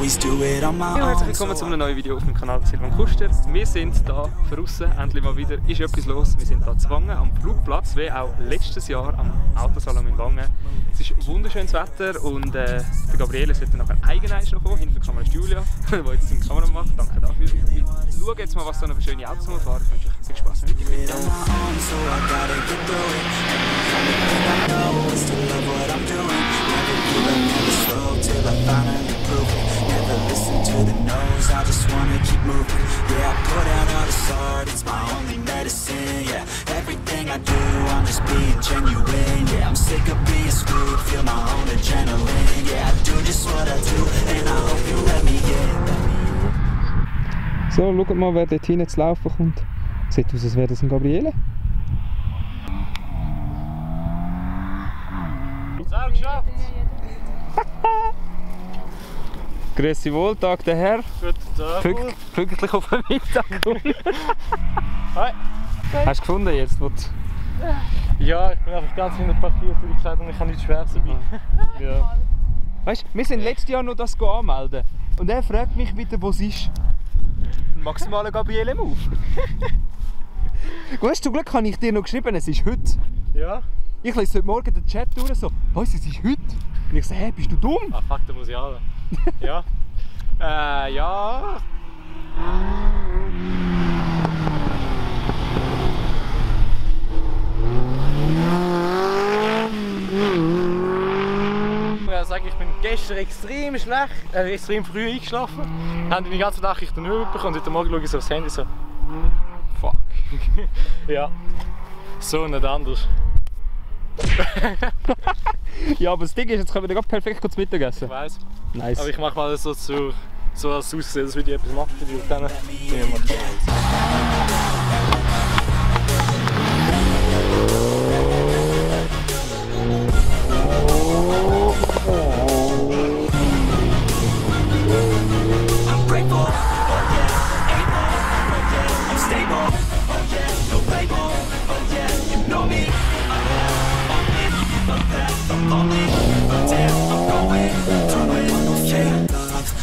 always do it on my Ja, own. herzlich willkommen zu einem neuen Video auf dem Kanal Silvan Kuster. Wir sind hier draussen, endlich mal wieder, ist etwas los. Wir sind hier zu Wangen am Flugplatz, wie auch letztes Jahr am Autosalon in Wangen. Es ist wunderschönes Wetter und der Gabriele sollte nachher eigeneins noch kommen. Hinter der Kamera ist Julia, die jetzt die Kamera macht. Danke dafür. Wir schauen jetzt mal, was so eine schöne Autos fahren. Ich wünsche euch viel Spaß mit dem Video. Till I finally prove it. Never listen to the no's, I just wanna keep moving. Yeah, I put out all this art, it's my only medicine. Yeah, everything I do, I'm just being genuine. Yeah, I'm sick of being screwed, feel my own adrenaline. Yeah, I do just what I do, and I hope you let me in. So, schaut mal, wer dort hinten zu laufen kommt. Sieht aus, als wäre das ein Gabriele. Sehr geschafft! Grüezi wohl, Tag der Herr. Guten Tag. Pünktlich auf den Mittag. Hi. Hast du gefunden jetzt? Ja, ich bin einfach ganz hinten parkiert, weil ich gesagt habe, ich habe nichts Schweres dabei. Ja. Weißt du, wir sind letztes Jahr noch das anmelden. Und er fragt mich wieder, wo es ist. Maximaler Gabriele Move. Weißt du, zum Glück habe ich dir noch geschrieben, es ist heute. Ja? Ich lese heute Morgen den Chat durch so, was, es ist heute? Und ich so, hä, bist du dumm? Ah, fuck, da muss ich auch. Ja. Ja. Ich sage, ich bin gestern extrem früh eingeschlafen. Haben die ganze Nacht nicht mitbekommen und heute Morgen schaue ich so aufs Handy so. Fuck. Ja. So nicht anders. Ja, aber das Ding ist, jetzt können wir perfekt kurz Mittagessen. Ich weiss. Nice. Aber ich mache mal so als aussehen, als würde ich etwas machen für die. Und dann nehmen wir mal.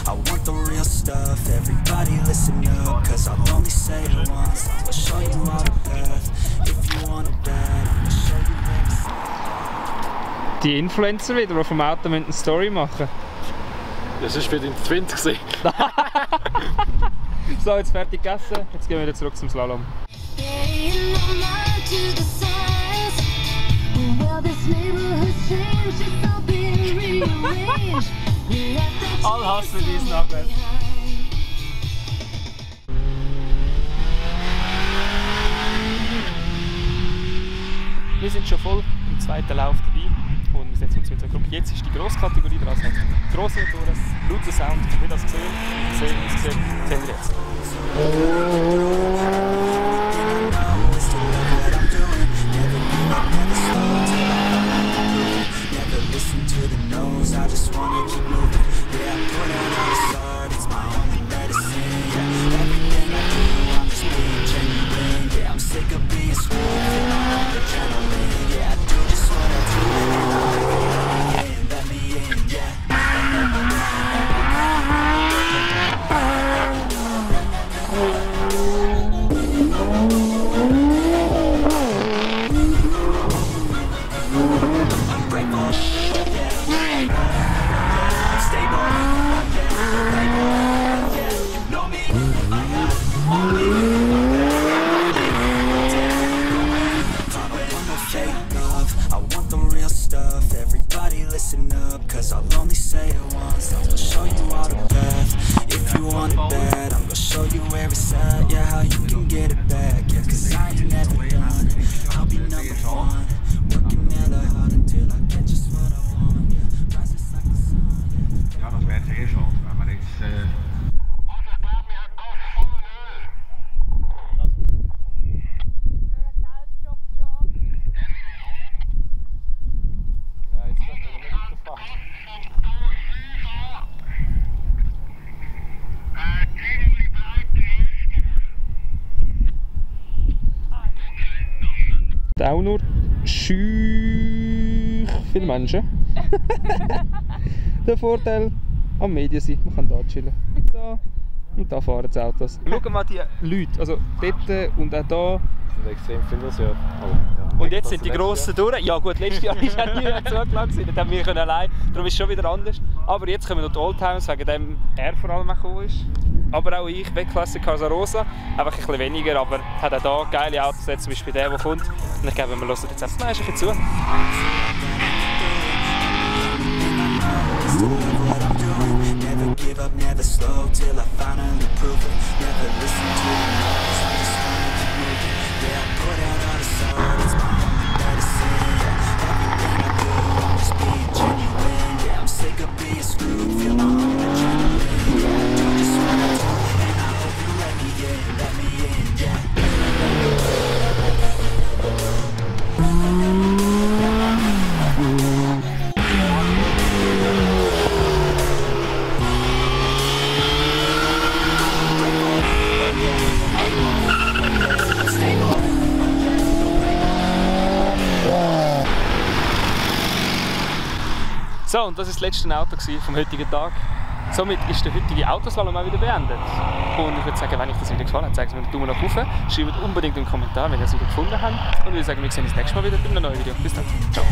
I want the real stuff, everybody listen up, cause I'll only say it once. I'll show you all the path, if you want it bad, I'll show you everything. Die Influencer wieder, die vom Auto eine Story machen. Das war wieder im Twin. So, jetzt fertig gegessen, jetzt gehen wir wieder zurück zum Slalom. Alle hassen diesen Nachwärts. Wir sind schon voll im zweiten Lauf dabei und wir setzen uns mit der Gruppe. Jetzt ist die Grosskategorie dran. Also grosse Motoren, lauter Sound, wie das gesehen, sehen wir jetzt. Listen to the no's, I just wanna keep moving. Yeah, I put out all this art, it's my only medicine. Yeah, everything I do, I'm just being genuine. Yeah, I'm sick of being screwed, feel my own adrenaline. Yeah, I do just what I do, and let me in, yeah. Listen up, cause I'll only say it once. I'm gonna show you all the path. If you want it bad, I'm gonna show you where it's at. Yeah, how you can get it back. Yeah, cause I ain't never done. I'll be number one. Working hella hard until I get just what I want. Yeah, rises like the sun. Ja, das wäre jetzt eh schon, wenn man jetzt... Auch nur schüch viele Menschen. Der Vorteil, am Medien sein. Man kann hier chillen. Und da fahren die Autos. Schau mal die Leute, also dort und auch da. Das sind extrem viele das Jahr. Und jetzt sind die Grossen durch. Ja gut, letztes Jahr war auch niemand zugelassen, dann haben wir allein. Darum ist es schon wieder anders. Aber jetzt kommen noch die Oldtimers, wegen dem er vor allem gekommen ist. Aber auch ich, B-Klasse Casa Rosa. Einfach ein bisschen weniger, aber hat auch hier geile Autos, jetzt zum Beispiel der kommt. Und ich glaube, wir hören jetzt einfach mal ein bisschen zu. Never give up, never slow till I finally prove it. Never listen to the noise, I just wanna keep moving. Yeah, I put out all the sword, it's my only medicine. Yeah, everything I do, I'm just being genuine. Yeah, I'm sick of being screwed, feel my own adrenaline. Yeah, I do just what I do, and I hope you let me in, yeah. So, und das war das letzte Auto vom heutigen Tag. Somit ist der heutige Autoslalom auch wieder beendet. Und ich würde sagen, wenn euch das Video gefallen hat, zeigt es mir einen Daumen nach oben. Schreibt unbedingt in den Kommentar, wenn ihr es wieder gefunden habt. Und ich würde sagen, wir sehen uns das nächste Mal wieder bei einem neuen Video. Bis dann. Ciao.